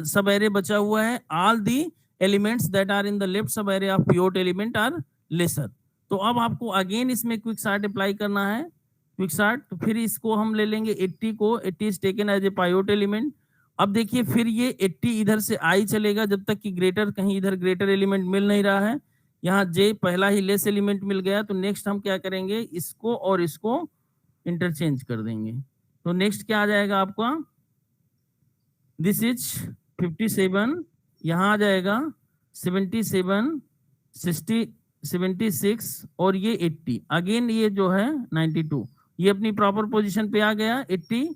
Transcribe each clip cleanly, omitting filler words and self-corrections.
सब एरे बचा हुआ है, all the elements that are in the left sub array of pivot element are lesser. तो अब आपको अगेन इसमें क्विक सॉर्ट अप्लाई करना है, क्विक सॉर्ट। तो फिर इसको हम ले लेंगे 80 को, 80 is taken as a pivot element. अब देखिए फिर ये 80 इधर से आई चलेगा जब तक कि ग्रेटर, कहीं इधर ग्रेटर एलिमेंट मिल नहीं रहा है। यहाँ जे पहला ही लेस एलिमेंट मिल गया, तो नेक्स्ट हम क्या करेंगे, इसको और इसको इंटरचेंज कर देंगे। तो नेक्स्ट क्या आ जाएगा आपका, दिस इज 57, यहाँ आ जाएगा 77, 60, 76 और ये 80, अगेन ये जो है 92, ये अपनी प्रॉपर पोजीशन पे आ गया 80।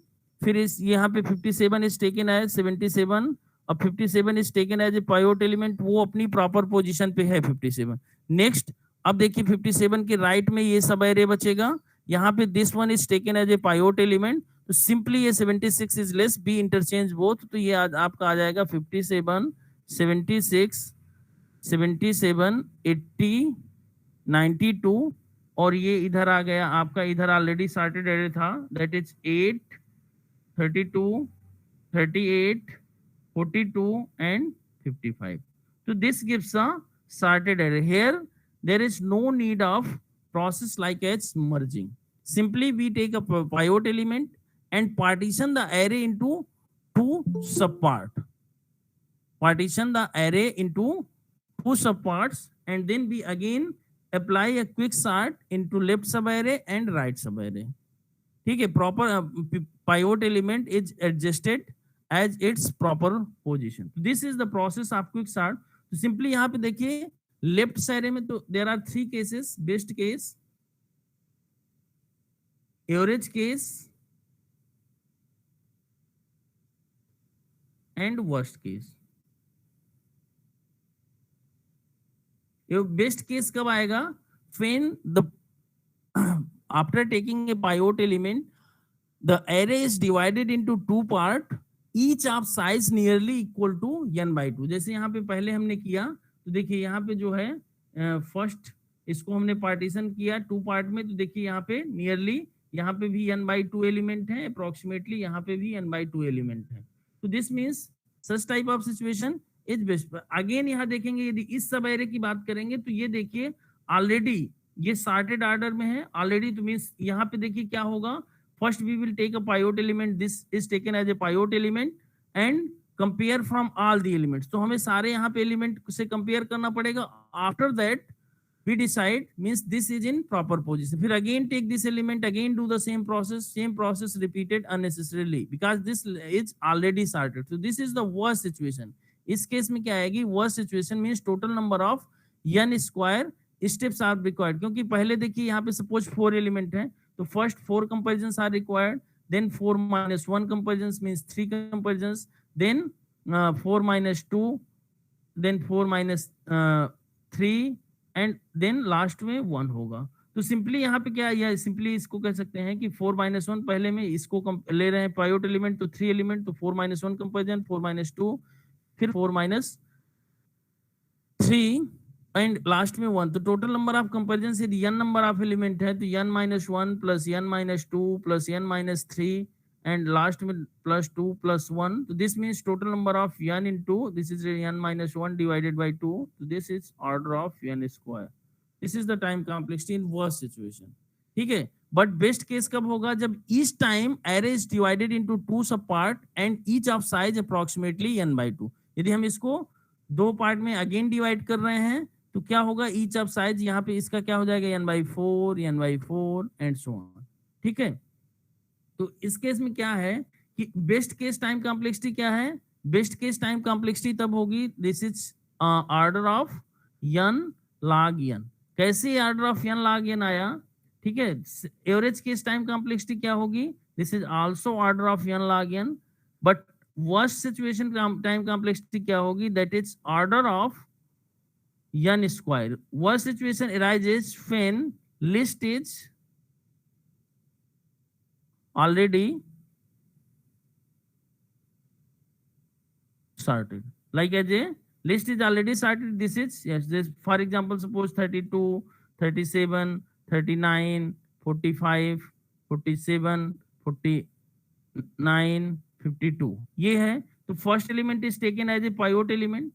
फिर इस यहाँ पे 57 इज टेकन एज 77, अब 57 is taken as a pivot element, वो अपनी प्रॉपर पोजीशन पे है 57। नेक्स्ट अब देखिए 57 के राइट में ये सब एरे बचेगा, यहाँ पे this one is taken as a pivot element. तो सिंपली ये 76 is less, we interchange both, तो ये आपका आ जाएगा 57, 76, 77, 80, 92 और ये इधर आ गया आपका, इधर ऑलरेडी सॉर्टेड एरे था, that is 8, 32, 38, 42 and 55. So this gives a sorted array. Here there is no need of process like as merging. Simply we take a pivot element and partition the array into two subpart. Partition the array into two subparts and then we again apply a quick sort into left subarray and right subarray. ठीक है, proper pivot element is adjusted as its proper position. This is the process of quick sort. तो simply यहाँ पे देखिए left side में तो there are 3 cases, best case, average case and worst case. Best case कब आएगा, when the after taking a pivot element, the array is divided into two part, each of size nearly equal to n by 2। जैसे यहाँ पे पहले हमने किया, तो देखिए यहाँ पे जो है फर्स्ट इसको हमने पार्टीशन किया 2 पार्ट में, तो देखिए यहाँ पे नियरली, यहाँ पे भी n by 2 एलिमेंट है, अप्रोक्सीमेटली यहाँ पे भी n by 2 एलिमेंट है। तो this means such type of situation is best. Again यहाँ देखेंगे यदि इस सब एरे की बात करेंगे तो ये देखिए ऑलरेडी ये सॉर्टेड ऑर्डर में है ऑलरेडी, तो मींस यहाँ पे देखिए क्या होगा, first we will take a pivot element, this is taken as a pivot element and compare from all the elements. तो हमें सारे यहाँ पे एलिमेंट से कंपेयर करना पड़ेगा। After that we decide, means this is in proper position, फिर again take this element, again do the same process repeated unnecessarily because this is already sorted. तो this is the worst situation. इस case में क्या आएगी, worst situation means total number of n square steps are required, क्योंकि पहले देखिए यहाँ पे सपोज 4 एलिमेंट है, तो first 4 comparisons are required, then 4 minus 1 comparisons means 3 comparisons, then 4 minus 2, then 4 minus 3 and then last में 1 होगा। तो सिंपली यहाँ पे क्या, या सिंपली इसको कह सकते हैं कि 4 minus 1 पहले में इसको ले रहे हैं पाइवोट एलिमेंट, तो 3 एलिमेंट, तो 4 minus 1 कंपैरिजन, 4 minus 2, फिर 4 minus 3 एंड लास्ट में 1। तो टोटल नंबर ऑफ कंपैरिजन से n नंबर ऑफ एलिमेंट है, तो n minus 1 plus n minus 2 plus n minus 3 and last में plus 2 plus 1। तो this means total number of n into this is n minus 1 divided by 2, so this is order of n square। This is the time complexity in worst situation. ठीक है, but best case कब होगा, जब each time array is divided into 2 सब part and each of size approximately n by 2। यदि हम इसको 2 part में अगेन डिवाइड कर रहे हैं तो क्या होगा, ईच ऑफ साइज यहाँ पे इसका क्या हो जाएगा, n by 4, n by 4 and so on. ठीक है, तो इस केस में क्या है कि बेस्ट केस टाइम कॉम्प्लेक्सिटी क्या है, बेस्ट केस टाइम कॉम्प्लेक्सिटी तब होगी, this is order of n log n। कैसे order of n log n आया, ठीक है। एवरेज केस टाइम कॉम्प्लेक्सिटी क्या होगी, this is also order of n log n, but worst situation time complexity क्या होगी, that is order of n square। Worst situation arises when list is already sorted. Like as a list is already sorted, this is, yes, this, for example, suppose 32, 37, 39, 45, 47, 49, 52 ये है। तो first element is taken as a pivot element,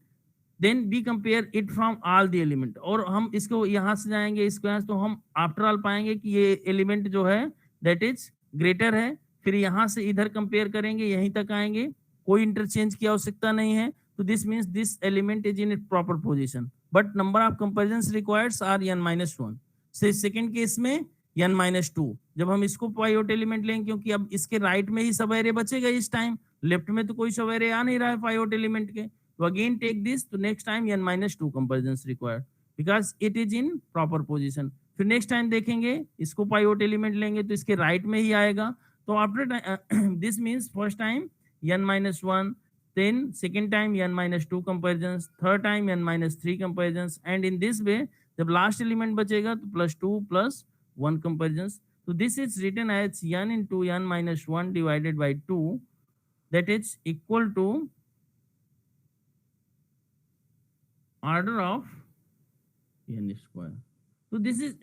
then we compare it from all the element, और हम इसको यहाँ से जाएंगे इसको यहाँ, तो हम आफ्टर ऑल पाएंगे कि ये एलिमेंट जो है दैट इज ग्रेटर है, फिर यहाँ से इधर कंपेयर करेंगे, यहीं तक आएंगे, कोई इंटरचेंज की आवश्यकता नहीं है, तो this means this element is in it proper position, but number of comparison required are n-1। Second case में n-2, जब हम इसको पाइवट एलिमेंट लेंगे, क्योंकि अब इसके राइट में ही सब एरे बचेगा इस टाइम, लेफ्ट में तो कोई सब एरे आ नहीं रहा है पाइवट एलिमेंट के, तो अगेन टेक दिस, तो next time n-2 comparison required because it is in proper position. फिर नेक्स्ट टाइम देखेंगे इसको पाइवट एलिमेंट लेंगे तो इसके राइट में ही आएगा, तो after this means first time n-1, then second time n-2 comparisons, third time n-3 comparisons, and in this way जब लास्ट एलिमेंट बचेगा तो +2 + 1 comparisons, so this is written as n into n-1 divided by 2, that is equal to order of n square. So this is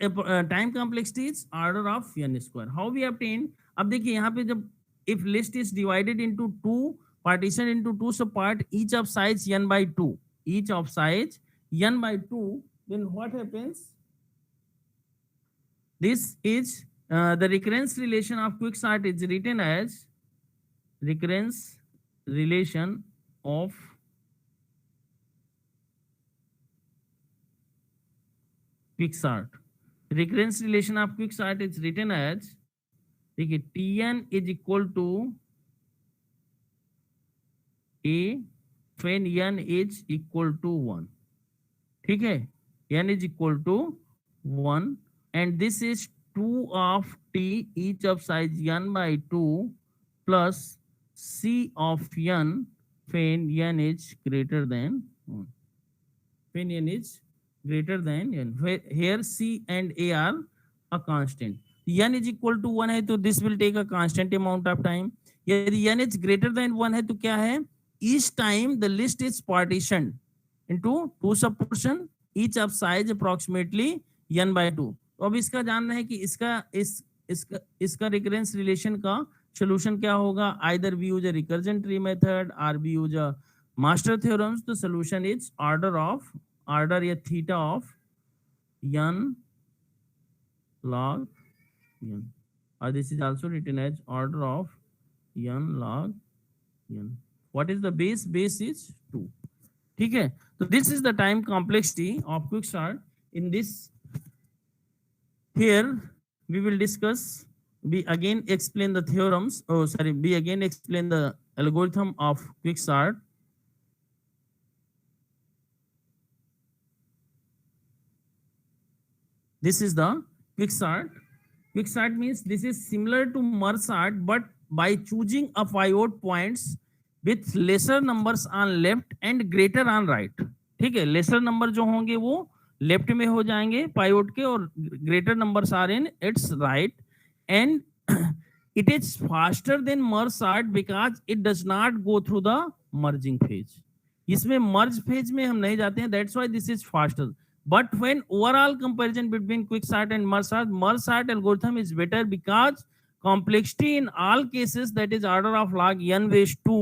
time complexity is order of n square. How we obtain? अब देखिए यहाँ पे जब if list is divided into two, partition into two subpart, each of size n/2, each of size n/2, then what happens? This is the recurrence relation of quicksort is written as recurrence relation of quicksort. Recurrence relation of quicksort is written as, देखिए Tn is equal to A when n is equal to 1, ठीक है, n is equal to 1, and this is 2 of t each of size n/2 plus c of n when n is greater than 1, when n is greater than n, here c and a are a constant, n is equal to 1 है तो this will take a constant amount of time, यदि n is greater than 1 है तो क्या है, each time the list is partitioned into two subportion, each of size approximately n/2। तो अब इसका जानना है कि इसका रिकरेंस रिलेशन का सोल्यूशन क्या होगा, either we use a recursion tree method और we use a master theorems, तो सोल्यूशन इज ऑर्डर या theta of n log n, or this is also written as order of n log n. What is the base? Base is 2, ठीक है, तो this is the time complexity of quicksort. In this, here we will discuss, we again explain the theorems, we again explain the algorithm of quicksort. This is the quicksort. Quicksort means this is similar to merge sort, but by choosing a pivot points with lesser numbers on left and greater on right, ठीक है, laser number जो होंगे वो left में हो जाएंगे pivot के, और greater numbers are in its right, and it is faster than merge sort because it does not go through the merging phase, इसमें मर्ज फेज में हम नहीं जाते हैं, that's why this is faster, but when overall comparison between quicksort and merge sort algorithm is better because complexity in all cases, that is order of log n raised 2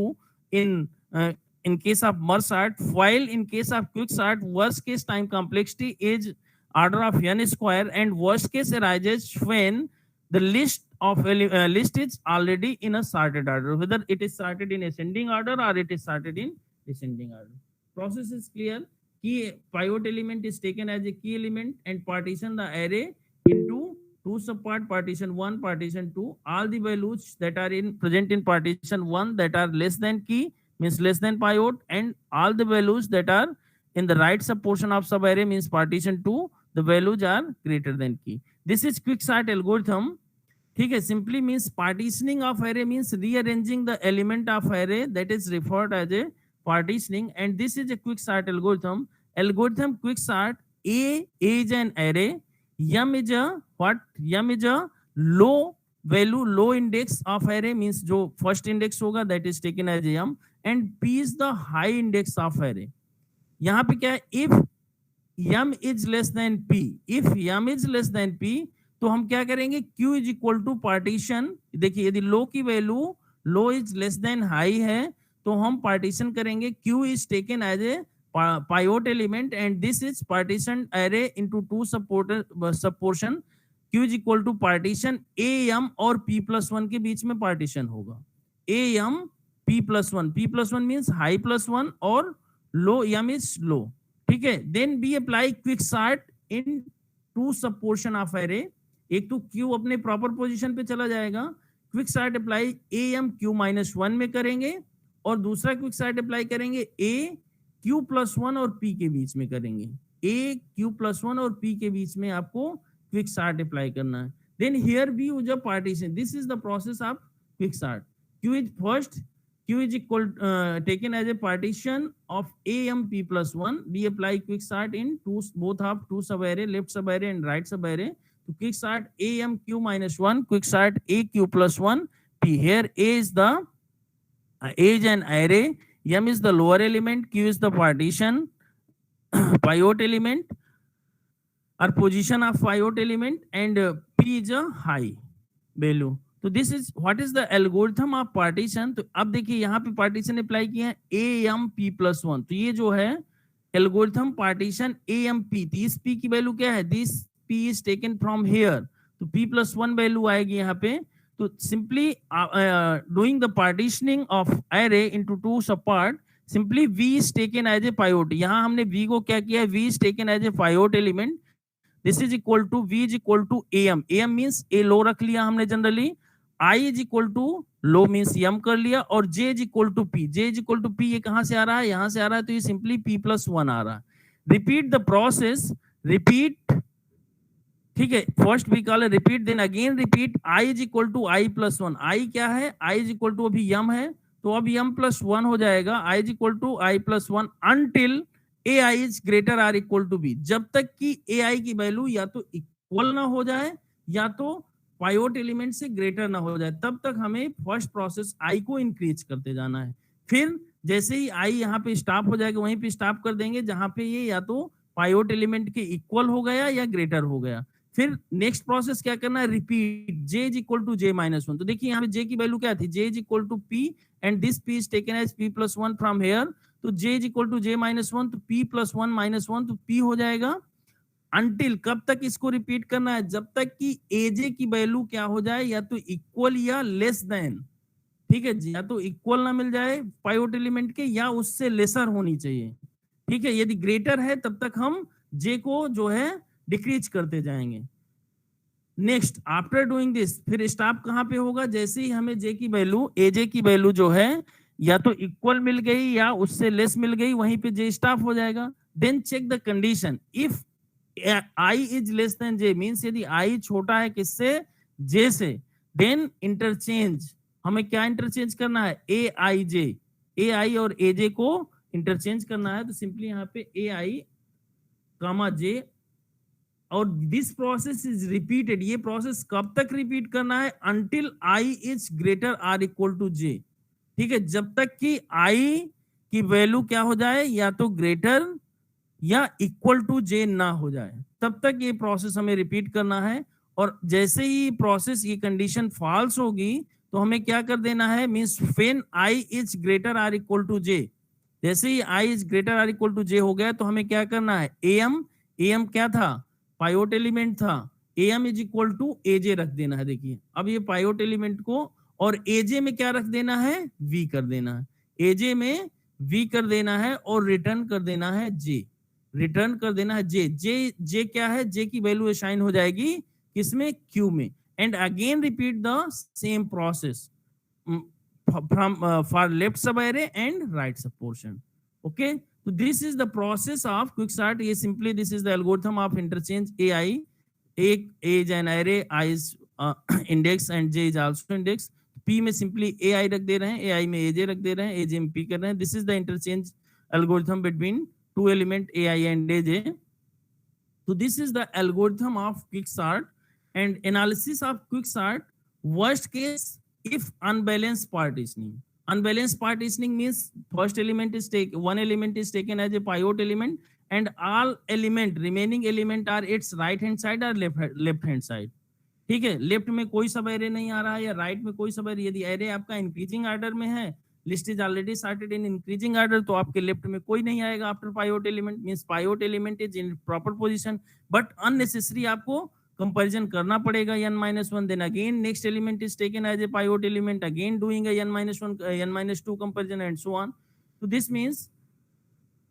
in case of merge sort, while in case of quicksort worst case time complexity is order of n square, and worst case arises when the list is already in a sorted order, whether it is sorted in ascending order or it is sorted in descending order. Process is clear. Key pivot element is taken as a key element and partition the array into two subpart, partition 1, partition 2. All the values that are present in partition 1 that are less than key means less than pivot, and all the values that are in the right subportion of subarray means partition 2, the values are greater than key. This is quicksort algorithm, ठीक है, simply means partitioning of array means rearranging the element of array, that is referred as a partitioning, and this is a quicksort algorithm. Quicksort, A is an array, m is a what? M is a low value, low index of array means जो first index होगा that is taken as m, and p is the high index of array. यहाँ पे क्या है, if m is less than p, if m is less than p तो हम क्या करेंगे, q is equal to partition, देखिए यदि लो की value low is less than high है तो हम पार्टीशन करेंगे Q is taken as a pivot element and this is partition array into two sub portion. Q is equal to partition A M और P+1 के बीच में partition होगा। A M P+1 means high +1 और लो M is low, ठीक है। Then we apply quick sort in two sub portion of array. एक तो Q अपने प्रॉपर पोजीशन पे चला जाएगा, quick sort apply A M Q-1 में करेंगे और दूसरा क्विक सॉर्ट अप्लाई करेंगे ए Q+1 और P के बीच में करेंगे। ए Q+1 और P के बीच में आपको क्विक सॉर्ट अप्लाई करना है। Then here we use a partition, this is the process of quick sort. Q is first, Q is equal taken as a partition of AM P+1. We apply quick sort in both of two subarray, left subarray and right subarray. To quick sort AM Q-1, quick sort A Q+1 P. Here A is the age and array, M is the lower element, Q is the partition pivot element or position of pivot element, and P is a high value. तो this is what is the algorithm of partition. तो अब देखिए यहाँ पे partition apply किया है AM P+1, तो ये जो है एल्गोरिथम पार्टीशन AMP, इस P की वैल्यू क्या है, this P is taken from here, तो P+1 वैल्यू आएगी यहाँ पे। तो simply doing the partitioning of array into two sub part, simply V is taken as a pivot. यहाँ हमने V को क्या किया है, V is taken as a pivot element. This is equal to V is equal to AM, AM means ए लो रख लिया हमने generally, I is equal to low means M कर लिया, और J is equal to P, J is equal to P ये कहां से आ रहा है, यहां से आ रहा है, तो ये सिंपली P+1 आ रहा है। रिपीट द प्रोसेस, रिपीट, ठीक है, first we call repeat, then again repeat, I is equal to I+1, I क्या है, I इज इक्वल टू अभी M है, तो अब M+1 हो जाएगा, I is equal to I+1 until AI is greater or equal to B, जब तक कि AI की वैल्यू या तो इक्वल ना हो जाए या तो पाइवट एलिमेंट से ग्रेटर ना हो जाए, तब तक हमें फर्स्ट प्रोसेस I को इंक्रीज करते जाना है। फिर जैसे ही I यहाँ पे स्टॉप हो जाएगा, वहीं पे स्टॉप कर देंगे जहां पे ये या तो पाइवट एलिमेंट के इक्वल हो गया या ग्रेटर हो गया। फिर नेक्स्ट प्रोसेस क्या करना है, repeat, J is equal to J-1, तो देखिए यहाँ पे J की वैल्यू क्या थी, J is equal to P and this P is taken as P+1 from here, तो J is equal to J-1, तो P+1 तो P हो जाएगा। अनटिल कब तक इसको रिपीट करना है, जब तक कि AJ की वैल्यू क्या हो जाए, या तो इक्वल या लेस देन, ठीक है, या तो इक्वल ना मिल जाए पाइवट एलिमेंट के या उससे लेसर होनी चाहिए, ठीक है। यदि ग्रेटर है तब तक हम J को जो है डिक्रीज करते जाएंगे। नेक्स्ट आफ्टर डूइंग दिस, फिर स्टॉप कहां पे होगा, जैसे ही हमें J की वैल्यू, AJ की वैल्यू जो है या तो इक्वल मिल गई या उससे लेस मिल गई, वहीं पे J स्टॉप हो जाएगा। Then check the condition, if I is less than J means यदि I छोटा है किससे, J से, देन इंटरचेंज, हमें क्या इंटरचेंज करना है, AI और AJ को इंटरचेंज करना है। तो सिंपली यहाँ पे AI कामा J, और दिस प्रोसेस इज रिपीटेड, ये प्रोसेस कब तक रिपीट करना है, until I is greater or equal to J, ठीक है, जब तक कि I की वैल्यू क्या हो जाए, या तो ग्रेटर या इक्वल टू J ना हो जाए, तब तक ये प्रोसेस हमें रिपीट करना है। और जैसे ही प्रोसेस ये कंडीशन फॉल्स होगी तो हमें क्या कर देना है, means when I is greater or equal to J, जैसे ही I is greater or equal to J हो गया तो हमें क्या करना है, AM क्या था, पाइवट एलिमेंट था, AM is equal to AJ रख देना है। देखिए अब ये पाइवट एलिमेंट को, और AJ में क्या रख देना है, V कर देना है, AJ में V कर देना है और रिटर्न कर देना है J, रिटर्न कर देना है J क्या है, J की वैल्यू असाइन हो जाएगी किसमें, Q में, and again repeat the same process from for left sub array and right sub portion. Okay, तो this is the process of quick sort, ये simply this is the algorithm of interchange AI, एक as an array, I is index and J is also index. P में simply AI रख दे रहे हैं, AI में AJ रख दे रहे हैं, AJ में P कर रहे हैं। This is the interchange algorithm between two element AI and AJ. So this is the algorithm of quick sort and analysis of quick sort. Worst case if unbalanced partitioning. Unbalanced partitioning means first element is one element is taken as a pivot element and all remaining element are its right hand side or left hand side. ठीक है, left में कोई सब array नहीं आ रहा है या right में कोई सब एरे, यदि एरे आपका इंक्रीजिंग ऑर्डर में है list is already sorted in increasing order, तो आपके लेफ्ट में कोई नहीं आएगा after pivot element, means pivot element is in proper position, but unnecessary आपको कंपैरिजन करना पड़ेगा n-1, then again next element is taken as a pivot element, again doing n-1 n-2 comparison and so on. So this means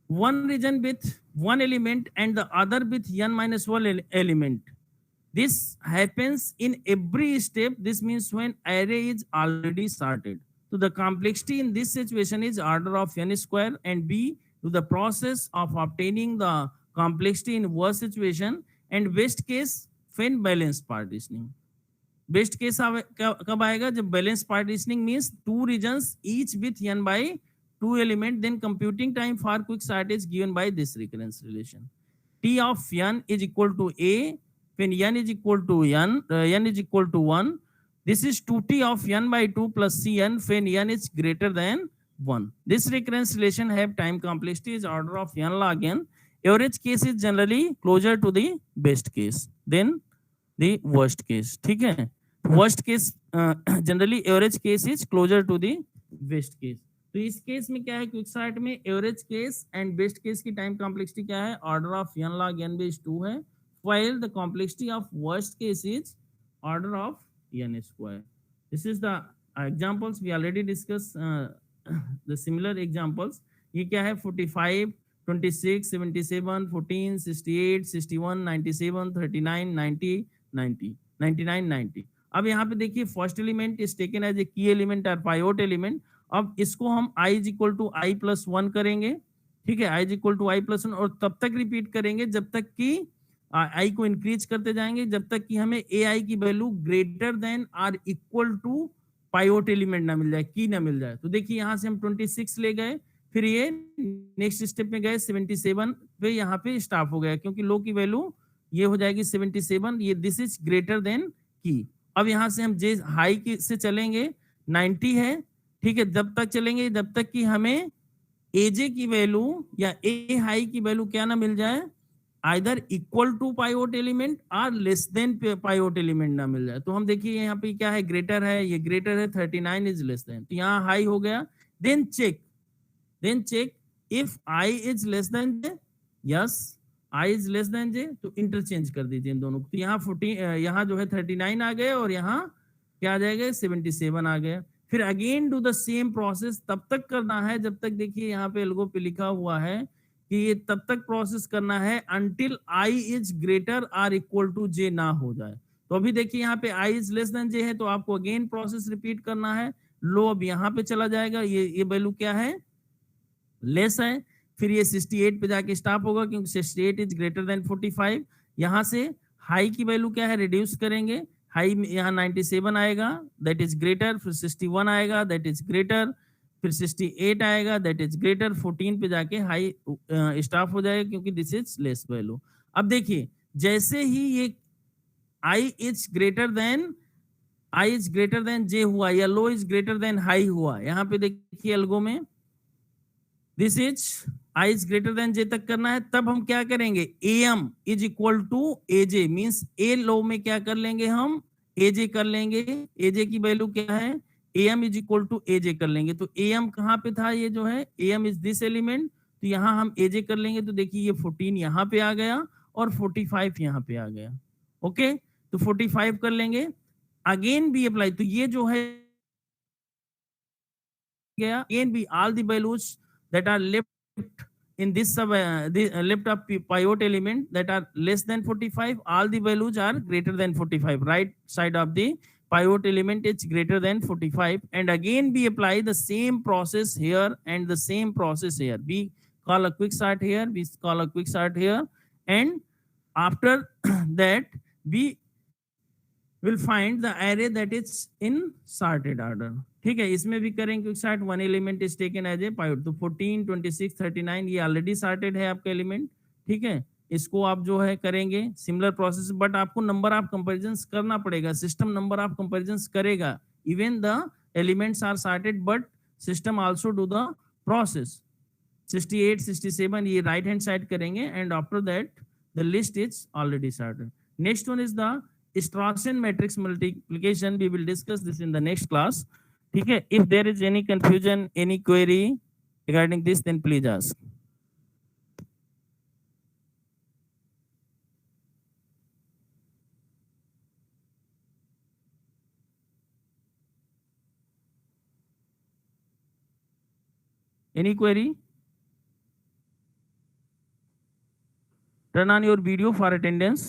one region with one element and the other with n-1 element. This happens in every step. This means when array is already sorted. So the complexity in this situation is order of n square, and b to the process of obtaining the complexity in worst situation and best case when balanced partitioning. Best case कब आएगा? जब balance partitioning means two reasons each with n by 2 element, then computing time for quick sort is given by this recurrence relation. T of n is equal to a when n is equal to n is equal to 1. This is 2t of n by 2 plus cn when n is greater than 1. This recurrence relation have time complexity is order of n log n. Average case is generally closer to the best case than the worst case. ठीक है, worst case generally average case is closer to the best case. तो इस case में क्या है, quick sort में average case and best case की time complexity क्या है? Order of n log n base 2 है, while the complexity of worst case is order of n square. This is the examples we already discussed, the similar examples. ये क्या है? 45, 26, 77, 14, 68, 61, 97, 39, 90, 90, 99, 90. अब यहाँ पे देखिए first element is taken as a key element और pivot element. अब इसको हम i is equal to I plus 1 करेंगे, ठीक है, i is equal to I plus 1, और तब तक रिपीट करेंगे जब तक कि i को इंक्रीज करते जाएंगे जब तक कि हमें ai की वैल्यू ग्रेटर देन और इक्वल टू पाइवोट एलिमेंट ना मिल जाए, की ना मिल जाए. तो देखिए यहाँ से हम 26 ले गए, फिर ये नेक्स्ट स्टेप में गए 77 पे, यहाँ पे स्टॉप हो गया क्योंकि लो की वैल्यू ये हो जाएगी 77, ये दिस इज ग्रेटर देन की. अब यहाँ से हम जे हाई की से चलेंगे, 90 है, ठीक है, जब तक चलेंगे जब तक कि हमें एजे की वैल्यू या ए हाई की वैल्यू क्या ना मिल जाए, either equal to pivot element और लेस देन पाइवोट एलिमेंट ना मिल जाए. तो हम देखिए यहाँ पे क्या है, ग्रेटर है, ये ग्रेटर है, 39 इज लेस देन, तो यहाँ हाई हो गया. Then check if I is less than J, yes I is less than J, तो इंटरचेंज कर दीजिए इन दोनों को. तो यहाँ 40, यहाँ जो है 39 आ गए और यहाँ क्या आ जाएगा, 77 आ गया. फिर again do the same process, तब तक करना है जब तक, देखिए यहाँ पे एल्गो पे लिखा हुआ है कि ये तब तक प्रोसेस करना है अंटिल आई इज ग्रेटर और इक्वल टू जे ना हो जाए. तो अभी देखिए यहाँ पे आई इज लेस देन जे है, तो आपको अगेन प्रोसेस रिपीट करना है. लो अब यहाँ पे चला जाएगा, ये वैल्यू क्या है, लेस है, फिर ये 68 पे जाके स्टॉप होगा क्योंकि 68 इज ग्रेटर देन 45. यहाँ से हाई की वैल्यू क्या है, रिड्यूस करेंगे, हाई यहाँ 97 आएगा, दैट इज ग्रेटर, फिर 61 आएगा, दैट इज ग्रेटर, फिर 68 आएगा, दैट इज ग्रेटर, 14 पे जाके हाई स्टॉप हो जाएगा क्योंकि दिस इज लेस वैल्यू. अब देखिए जैसे ही ये i is greater than j हुआ या low is greater than high हुआ, यहाँ पे देखिए एल्गो में this is i is greater than j तक करना है. तब हम क्या करेंगे, m is equal to a j, means A low में क्या कर लेंगे, हम एजे कर लेंगे. एजे की वैल्यू क्या है, एम इज इक्वल टू एजे कर लेंगे. तो एम कहाँ पे था, ये जो है एम इज दिस एलिमेंट, तो यहाँ हम एजे कर लेंगे. तो देखिए ये 14 यहाँ पे आ गया और 45 यहाँ पे आ गया. ओके, तो 45 कर लेंगे, अगेन भी अप्लाई. तो ये जो है गया, अगेन भी all the values that are left in this left of pivot element that are less than 45, all the values are greater than 45. Right side of the pivot element is greater than 45, and again we apply the same process here and the same process here. We call a quick sort here, we call a quick sort here, and after that we will find the array that is in sorted order. ठीक है, इसमें भी करेंगे quick sort. One element is taken as a pivot, तो 14, 26, 39 ये already sorted है आपका element. ठीक है, इसको आप जो है करेंगे सिमिलर प्रोसेस, बट आपको नंबर ऑफ कंपैरिजंस करना पड़ेगा. सिस्टम नंबर ऑफ कंपैरिजंस करेगा, even the elements are sorted but system also do the process. 68, 67 ये राइट हैंड साइड करेंगे, and after that the list is already sorted. Next one is the Straussian matrix multiplication. We will discuss this in the next class. ठीक है, if there is any confusion, any query regarding this, then please ask. Any query? Turn on your video for attendance.